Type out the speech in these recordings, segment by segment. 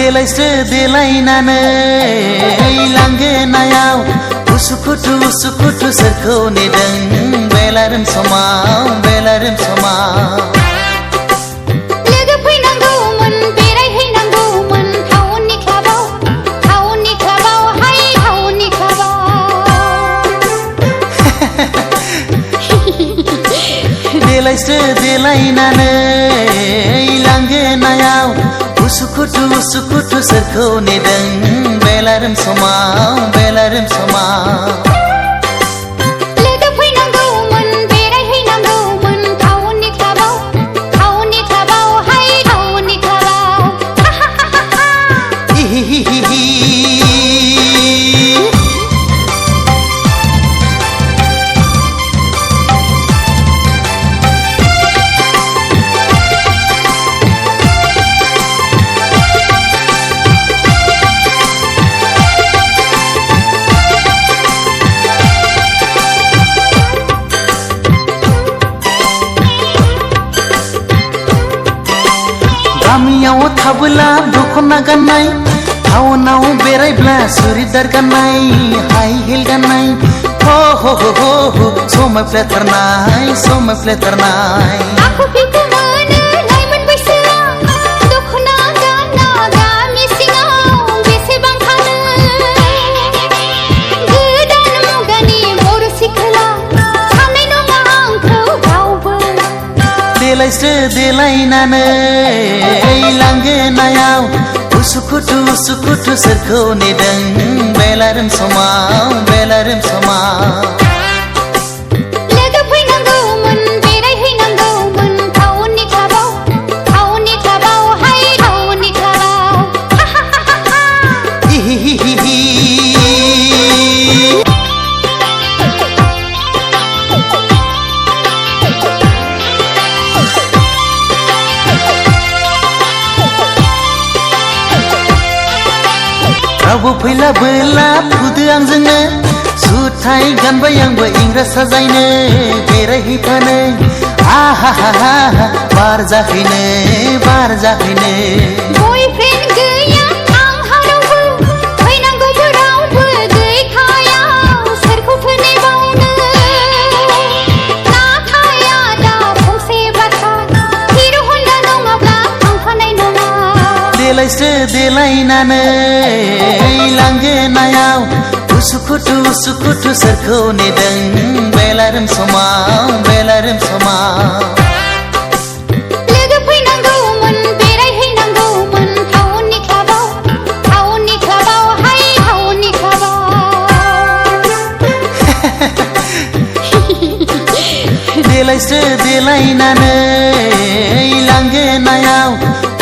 देलायस्रो देलायनानै लांगोनायाव उसुखुथु उसुखुथु सोरखौ नेदों बेलारोम समाव बेलारोम समाव लोगो फैनांगौमोन बेरायहैनांगौमोन टाउननि क्लाबाव हाय टाउननि क्लाबाव देलायस्रो देलायनानै लांगोनायाव उसुखुथु उसुखुथु सोरखौ नेदों बेलारोम समाव बेलारोम समाव लोगो फैनांगौमोन बेरायहैनांगौमोन टाउननि क्लाबाव हाय टाउननि क्लाबाव गामियाव थाबोला दखना गाननाय टाउनाव बेरायब्ला सुरिदार गाननाय हाइ हिल गाननाय हो हो हो हो हो समायफ्लेथारनाय आखु फिखु मोनो लाइमोन बैसोआ दखना गाना गामि सिङाव बेसेबां थानो गोदान मुगानि बर' सिख्ला साननाय नङा आंखौ रावबो देलायस्रो देलायनानै लांगोनायाव उसुखुथु उसुखुथु सोरखौ नेदों बेलारोम समाव बेलारोम समाव लोगो फैनांगौमोन बेरायहैनांगौमोन टाउननि क्लाबाव हाय टाउननि क्लाबाव रावबो फैला बोला फुदो आंजोंनो जुथाय गानबाय आंबो इंराज साजायनो बेरायहैफानो आहा हा हा बार जाहैनो बयफ्रेन्ड गैया आंहा रावबो फैनांगौबो रावबो गैखाया सोरखौथो नेबावनो नाथाय आदा फंसे बाथ्रा हिर' हन्डा नङाब्ला थांफानाय नङा देलायस्रो देलायनानै लांगोनायाव उसुखुथु उसुखुथु सोरखौ नेदों बेलारोम समाव बेलारोम समाव लोगो फैनांगौमोन बेरायहैनांगौमोन टाउननि क्लाबाव हाय टाउननि क्लाबाव देलायस्रो देलायनानै लांगोनायाव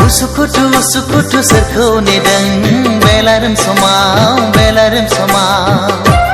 उसुखुथु उसुखुथु सोरखौ नेदों बेलारोम समाव बेलारोम समाव